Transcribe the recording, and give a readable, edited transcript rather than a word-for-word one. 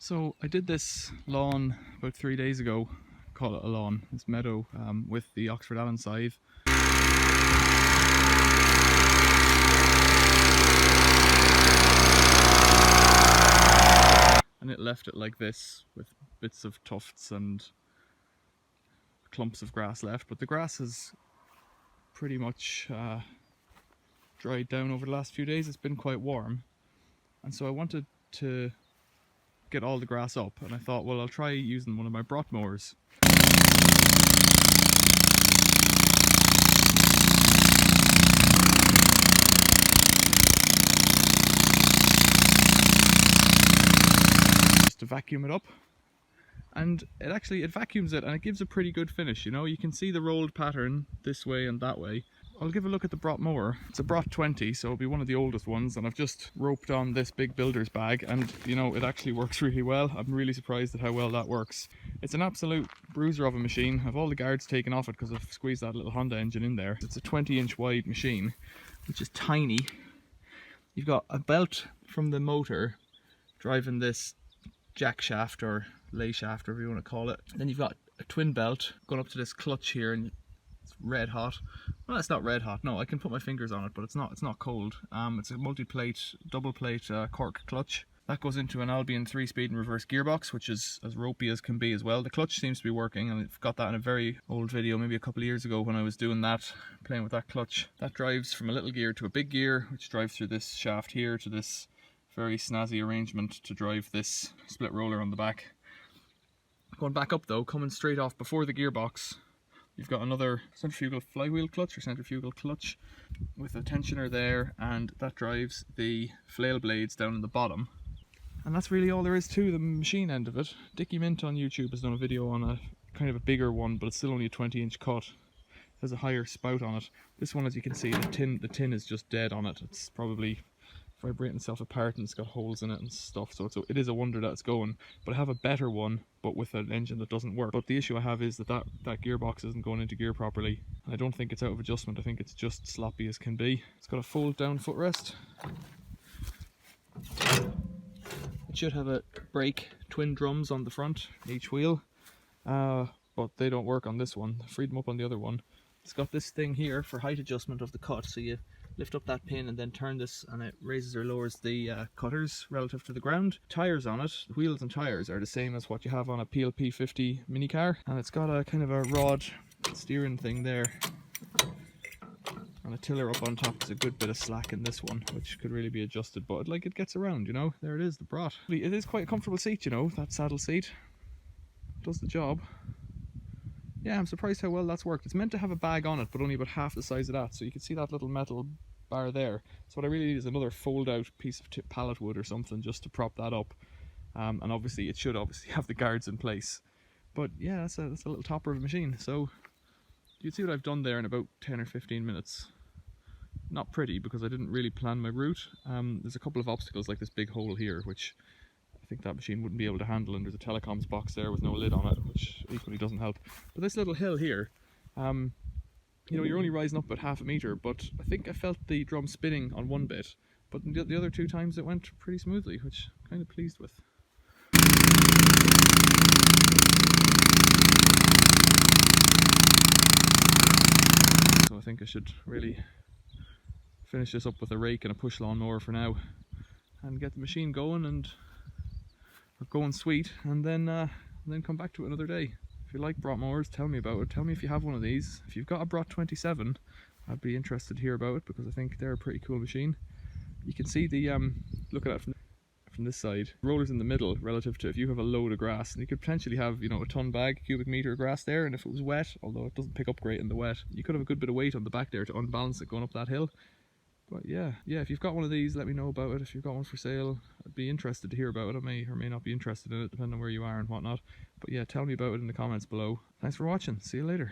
So I did this lawn about 3 days ago, call it a lawn, this meadow with the Oxford Allen scythe. And it left it like this with bits of tufts and clumps of grass left, but the grass has pretty much dried down over the last few days. It's been quite warm, and so I wanted to get all the grass up, and I thought, well, I'll try using one of my Brott mowers. Just to vacuum it up, and it vacuums it and it gives a pretty good finish, you know. You can see the rolled pattern this way and that way. I'll give a look at the Brott mower. It's a Brott 20, so it'll be one of the oldest ones, and I've just roped on this big builder's bag, and you know, it actually works really well. I'm really surprised at how well that works. It's an absolute bruiser of a machine. I have all the guards taken off it because I've squeezed that little Honda engine in there. It's a 20-inch wide machine, which is tiny. You've got a belt from the motor driving this jack shaft or lay shaft, whatever you want to call it. Then you've got a twin belt going up to this clutch here, and it's red hot. Well, it's not red hot, no, I can put my fingers on it, but it's not cold. It's a multi-plate, double plate cork clutch. That goes into an Albion 3-speed and reverse gearbox, which is as ropey as can be as well. The clutch seems to be working, and I've got that in a very old video, maybe a couple of years ago when I was doing that, playing with that clutch. That drives from a little gear to a big gear, which drives through this shaft here to this very snazzy arrangement to drive this split roller on the back. Going back up though, coming straight off before the gearbox, you've got another centrifugal flywheel clutch or centrifugal clutch with a tensioner there, and that drives the flail blades down in the bottom. And that's really all there is to the machine end of it. Dickie Mint on YouTube has done a video on a kind of a bigger one, but it's still only a 20-inch cut. It has a higher spout on it. This one, as you can see, the tin is just dead on it. It's probably vibrating itself apart, and it's got holes in it and stuff, so it is a wonder that it's going. But I have a better one, but with an engine that doesn't work. But the issue I have is that gearbox isn't going into gear properly. I don't think it's out of adjustment, I think it's just sloppy as can be. It's got a fold down footrest. It should have a brake, twin drums on the front, each wheel, but they don't work on this one. I freed them up on the other one. It's got this thing here for height adjustment of the cut, so you lift up that pin and then turn this, and it raises or lowers the cutters relative to the ground. Tires on it, the wheels and tires are the same as what you have on a PLP 50 mini car, and it's got a kind of a rod steering thing there, and a tiller up on top. There's a good bit of slack in this one, which could really be adjusted, but like, it gets around, you know. There it is, the Brott. It is quite a comfortable seat, you know, that saddle seat. Does the job. Yeah, I'm surprised how well that's worked. It's meant to have a bag on it, but only about half the size of that, so you can see that little metal bar there. So what I really need is another fold-out piece of pallet wood or something just to prop that up. And obviously it should have the guards in place. But yeah, that's a little topper of a machine. So you can see what I've done there in about 10 or 15 minutes. Not pretty, because I didn't really plan my route. There's a couple of obstacles, like this big hole here, which I think that machine wouldn't be able to handle, and there's a telecoms box there with no lid on it, which equally doesn't help. But this little hill here, you know, you're only rising up about half a metre, but I think I felt the drum spinning on one bit, but the other two times it went pretty smoothly, which I'm kind of pleased with. So I think I should really finish this up with a rake and a push lawn mower for now, and get the machine going and going sweet, and then come back to it another day. If you like Brott mowers, tell me about it. Tell me if you have one of these. If you've got a Brott 27, I'd be interested to hear about it, because I think they're a pretty cool machine. You can see the look at it from this side. Rollers in the middle relative to if you have a load of grass, and you could potentially have, you know, a ton bag, cubic meter of grass there, and if it was wet, although it doesn't pick up great in the wet, you could have a good bit of weight on the back there to unbalance it going up that hill. But yeah, if you've got one of these, let me know about it. If you've got one for sale, I'd be interested to hear about it. I may or may not be interested in it, depending on where you are and whatnot. But yeah, tell me about it in the comments below. Thanks for watching. See you later.